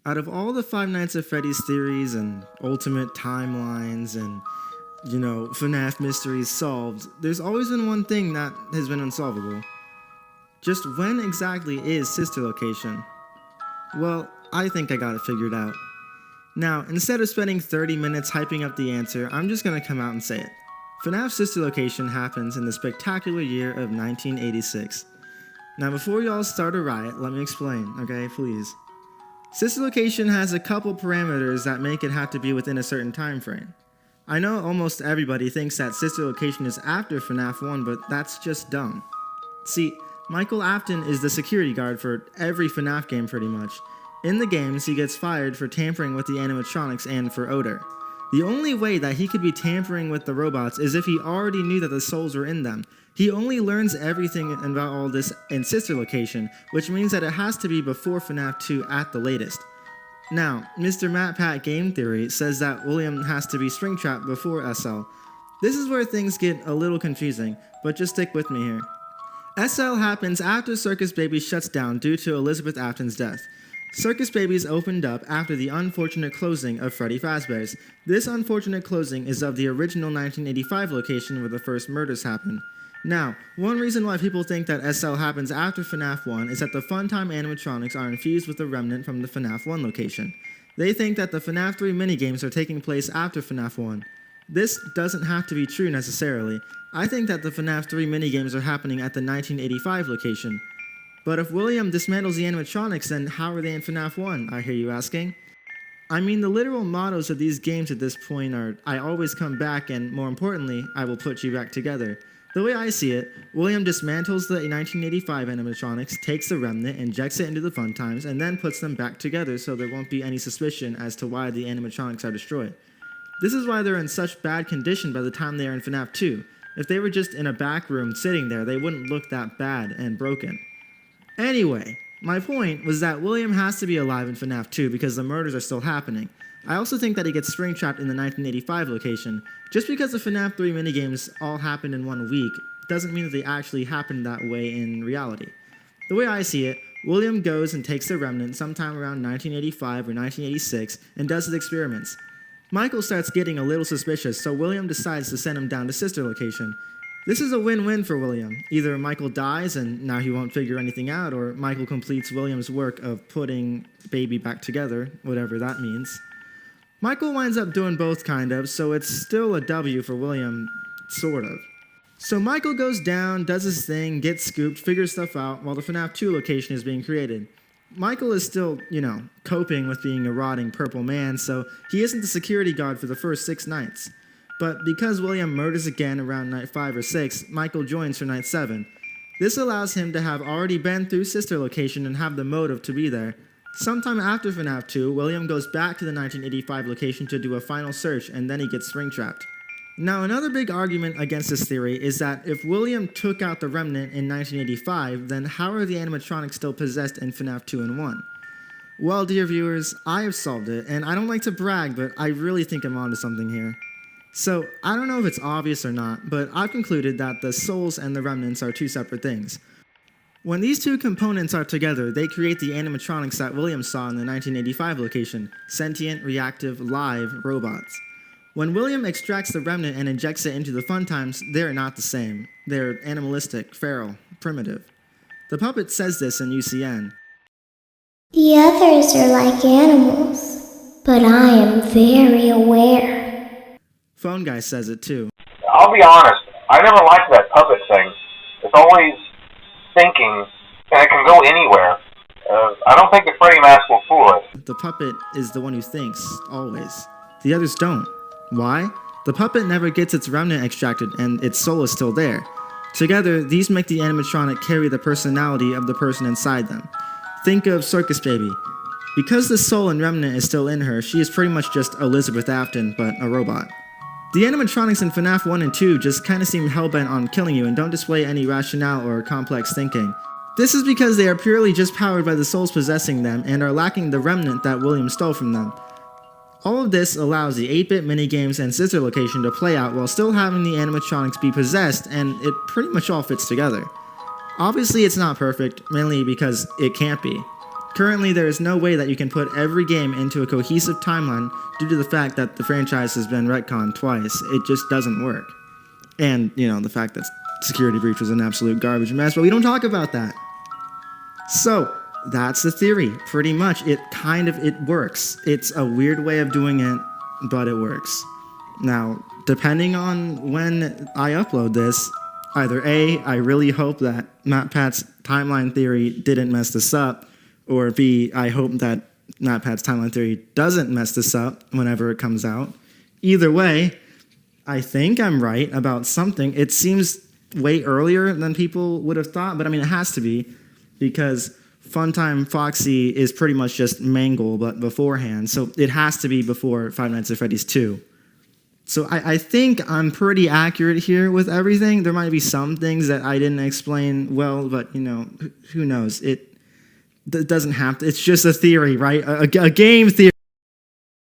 Out of all the Five Nights at Freddy's theories and ultimate timelines and, FNAF mysteries solved, there's always been one thing that has been unsolvable. Just when exactly is Sister Location? Well, I think I got it figured out. Now, instead of spending 30 minutes hyping up the answer, I'm just gonna come out and say it. FNAF's Sister Location happens in the spectacular year of 1986. Now, before y'all start a riot, let me explain, okay, please. Sister Location has a couple parameters that make it have to be within a certain time frame. I know almost everybody thinks that Sister Location is after FNAF 1, but that's just dumb. See, Michael Afton is the security guard for every FNAF game pretty much. In the games, he gets fired for tampering with the animatronics and for odor. The only way that he could be tampering with the robots is if he already knew that the souls were in them. He only learns everything about all this in Sister Location, which means that it has to be before FNAF 2 at the latest. Now, Mr. MatPat Game Theory says that William has to be Springtrap before SL. This is where things get a little confusing, but just stick with me here. SL happens after Circus Babies shuts down due to Elizabeth Afton's death. Circus Babies opened up after the unfortunate closing of Freddy Fazbear's. This unfortunate closing is of the original 1985 location where the first murders happened. Now, one reason why people think that SL happens after FNAF 1 is that the Funtime animatronics are infused with the remnant from the FNAF 1 location. They think that the FNAF 3 minigames are taking place after FNAF 1. This doesn't have to be true necessarily. I think that the FNAF 3 minigames are happening at the 1985 location. But if William dismantles the animatronics, then how are they in FNAF 1, I hear you asking? I mean, the literal mottos of these games at this point are, I always come back, and more importantly, I will put you back together. The way I see it, William dismantles the 1985 animatronics, takes the remnant, injects it into the Funtimes, and then puts them back together so there won't be any suspicion as to why the animatronics are destroyed. This is why they're in such bad condition by the time they are in FNAF 2. If they were just in a back room sitting there, they wouldn't look that bad and broken. Anyway, my point was that William has to be alive in FNAF 2 because the murders are still happening. I also think that he gets springtrapped in the 1985 location. Just because the FNAF 3 minigames all happened in 1 week doesn't mean that they actually happened that way in reality. The way I see it, William goes and takes the remnant sometime around 1985 or 1986 and does his experiments. Michael starts getting a little suspicious, so William decides to send him down to Sister Location. This is a win-win for William. Either Michael dies and now he won't figure anything out, or Michael completes William's work of putting Baby back together, whatever that means. Michael winds up doing both kind of, so it's still a W for William, sort of. So Michael goes down, does his thing, gets scooped, figures stuff out, while the FNAF 2 location is being created. Michael is still, coping with being a rotting purple man, so he isn't the security guard for the first 6 nights. But because William murders again around night 5 or 6, Michael joins for night 7. This allows him to have already been through Sister Location and have the motive to be there. Sometime after FNAF 2, William goes back to the 1985 location to do a final search, and then he gets springtrapped. Now, another big argument against this theory is that if William took out the remnant in 1985, then how are the animatronics still possessed in FNAF 2 and 1? Well, dear viewers, I have solved it, and I don't like to brag, but I really think I'm onto something here. So, I don't know if it's obvious or not, but I've concluded that the souls and the remnants are 2 separate things. When these 2 components are together, they create the animatronics that William saw in the 1985 location, sentient, reactive, live robots. When William extracts the remnant and injects it into the Funtimes, they're not the same. They're animalistic, feral, primitive. The puppet says this in UCN. The others are like animals, but I am very aware. Phone Guy says it too. I'll be honest, I never liked that puppet thing. It's always thinking, and it can go anywhere. I don't think the Freddy mask will fool us. The puppet is the one who thinks, always. The others don't. Why? The puppet never gets its remnant extracted, and its soul is still there. Together, these make the animatronic carry the personality of the person inside them. Think of Circus Baby. Because the soul and remnant is still in her, she is pretty much just Elizabeth Afton, but a robot. The animatronics in FNAF 1 and 2 just kinda seem hellbent on killing you and don't display any rationale or complex thinking. This is because they are purely just powered by the souls possessing them and are lacking the remnant that William stole from them. All of this allows the 8-bit minigames and Sister Location to play out while still having the animatronics be possessed, and it pretty much all fits together. Obviously it's not perfect, mainly because it can't be. Currently, there is no way that you can put every game into a cohesive timeline due to the fact that the franchise has been retconned twice. It just doesn't work. And, the fact that Security Breach was an absolute garbage mess, but we don't talk about that. So, that's the theory. Pretty much, it works. It's a weird way of doing it, but it works. Now, depending on when I upload this, either A, I really hope that MatPat's timeline theory didn't mess this up, or B, I hope that MatPat's timeline theory doesn't mess this up whenever it comes out. Either way, I think I'm right about something. It seems way earlier than people would have thought, but it has to be, because Funtime Foxy is pretty much just Mangle, but beforehand, so it has to be before Five Nights at Freddy's 2. So I think I'm pretty accurate here with everything. There might be some things that I didn't explain well, but, who knows? It doesn't have to. It's just a theory, right? A game theory.